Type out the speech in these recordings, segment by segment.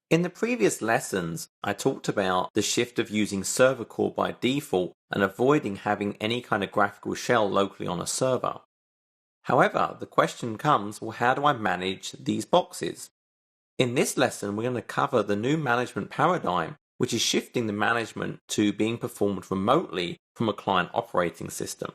In the previous lessons, I talked about the shift of using Server Core by default and avoiding having any kind of graphical shell locally on a server. However, the question comes, well, how do I manage these boxes? In this lesson, we're going to cover the new management paradigm, which is shifting the management to being performed remotely from a client operating system.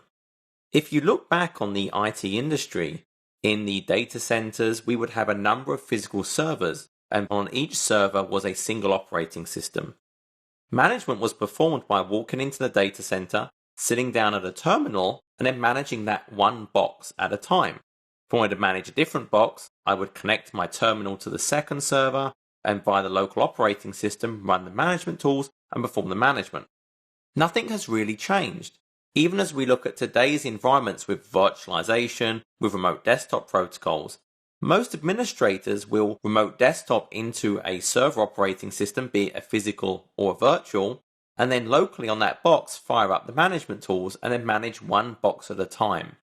If you look back on the IT industry, in the data centers, we would have a number of physical servers, and on each server was a single operating system. Management was performed by walking into the data center, sitting down at a terminal, and then managing that one box at a time. If I wanted to manage a different box, I would connect my terminal to the second server, and via the local operating system, run the management tools and perform the management. Nothing has really changed. Even as we look at today's environments with virtualization, with remote desktop protocols, most administrators will remote desktop into a server operating system, be it a physical or a virtual, and then locally on that box fire up the management tools and then manage one box at a time.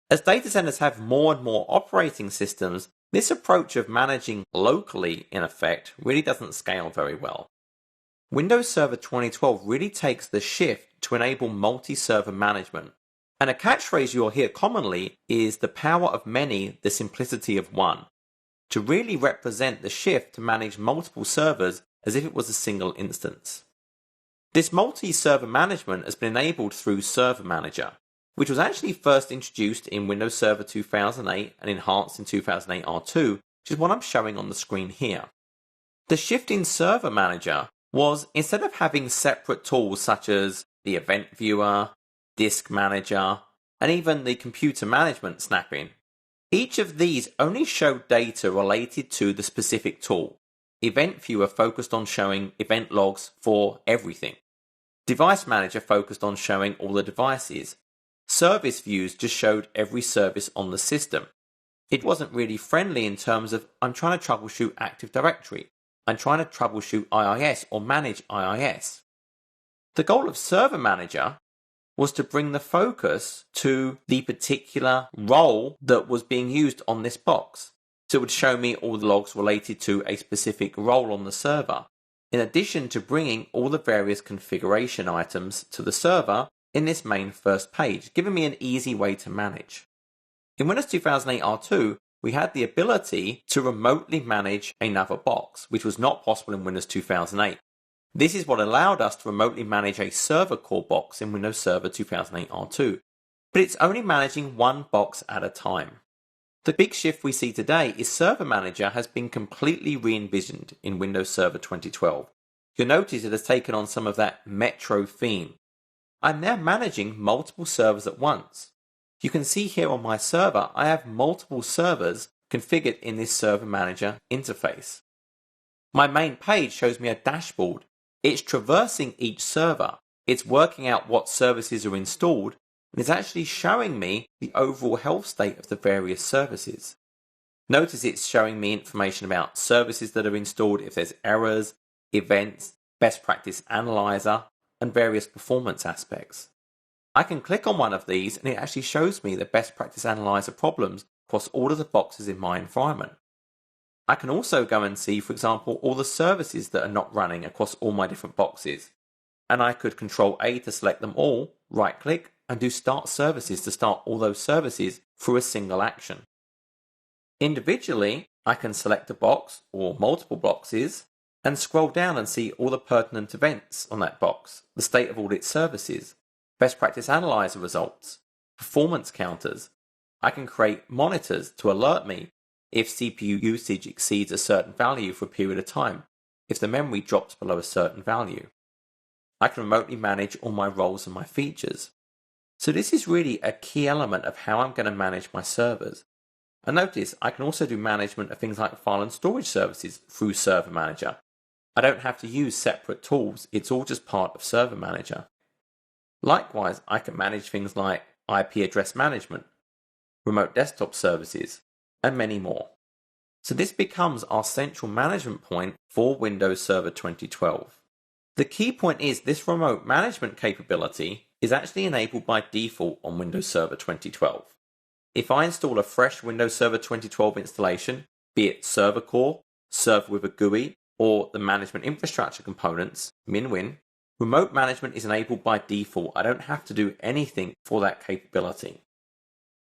As data centers have more and more operating systems, this approach of managing locally, in effect, really doesn't scale very well. Windows Server 2012 really takes the shift to enable multi-server management. And a catchphrase you'll hear commonly is the power of many, the simplicity of one, to really represent the shift to manage multiple servers as if it was a single instance. This multi-server management has been enabled through Server Manager, which was actually first introduced in Windows Server 2008 and enhanced in 2008 R2, which is what I'm showing on the screen here. The shift in Server Manager was, instead of having separate tools such as the Event Viewer, Disk Manager, and even the Computer Management snapping, each of these only showed data related to the specific tool. Event Viewer focused on showing event logs for everything. Device Manager focused on showing all the devices. Service Views just showed every service on the system. It wasn't really friendly in terms of, I'm trying to troubleshoot Active Directory. I'm trying to troubleshoot IIS or manage IIS. The goal of Server Manager was to bring the focus to the particular role that was being used on this box. So it would show me all the logs related to a specific role on the server, in addition to bringing all the various configuration items to the server in this main first page, giving me an easy way to manage. In Windows 2008 R2, we had the ability to remotely manage another box, which was not possible in Windows 2008. This is what allowed us to remotely manage a server core box in Windows Server 2008 R2, but it's only managing one box at a time. The big shift we see today is Server Manager has been completely re-envisioned in Windows Server 2012. You'll notice it has taken on some of that Metro theme. I'm now managing multiple servers at once. You can see here on my server, I have multiple servers configured in this Server Manager interface. My main page shows me a dashboard. It's traversing each server. It's working out what services are installed, and it's actually showing me the overall health state of the various services. Notice it's showing me information about services that are installed, if there's errors, events, best practice analyzer, and various performance aspects. I can click on one of these and it actually shows me the best practice analyzer problems across all of the boxes in my environment. I can also go and see, for example, all the services that are not running across all my different boxes. And I could Control A to select them all, right click, and do Start Services to start all those services through a single action. Individually, I can select a box or multiple boxes and scroll down and see all the pertinent events on that box, the state of all its services, best practice analyzer results, performance counters. I can create monitors to alert me if CPU usage exceeds a certain value for a period of time, if the memory drops below a certain value. I can remotely manage all my roles and my features. So this is really a key element of how I'm going to manage my servers. And notice I can also do management of things like file and storage services through Server Manager. I don't have to use separate tools, it's all just part of Server Manager. Likewise, I can manage things like IP address management, remote desktop services, and many more. So this becomes our central management point for Windows Server 2012. The key point is this remote management capability is actually enabled by default on Windows Server 2012. If I install a fresh Windows Server 2012 installation, be it Server Core, Server with a GUI, or the management infrastructure components, MinWin, remote management is enabled by default. I don't have to do anything for that capability.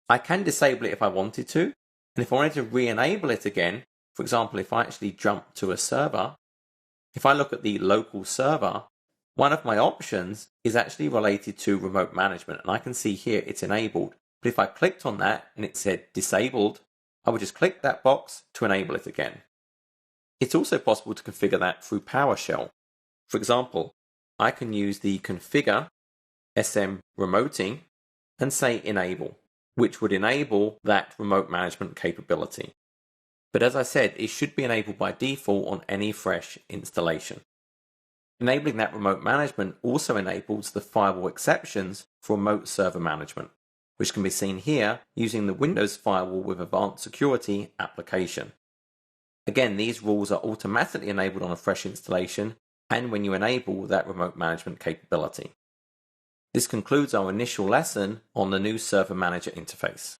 I can disable it if I wanted to, and if I wanted to re-enable it again, for example, if I actually jump to a server, if I look at the local server, one of my options is actually related to remote management, and I can see here it's enabled. But if I clicked on that and it said disabled, I would just click that box to enable it again. It's also possible to configure that through PowerShell. For example, I can use the configure SM remoting and say enable, which would enable that remote management capability. But as I said, it should be enabled by default on any fresh installation. Enabling that remote management also enables the firewall exceptions for remote server management, which can be seen here using the Windows Firewall with Advanced Security application. Again, these rules are automatically enabled on a fresh installation and when you enable that remote management capability. This concludes our initial lesson on the new Server Manager interface.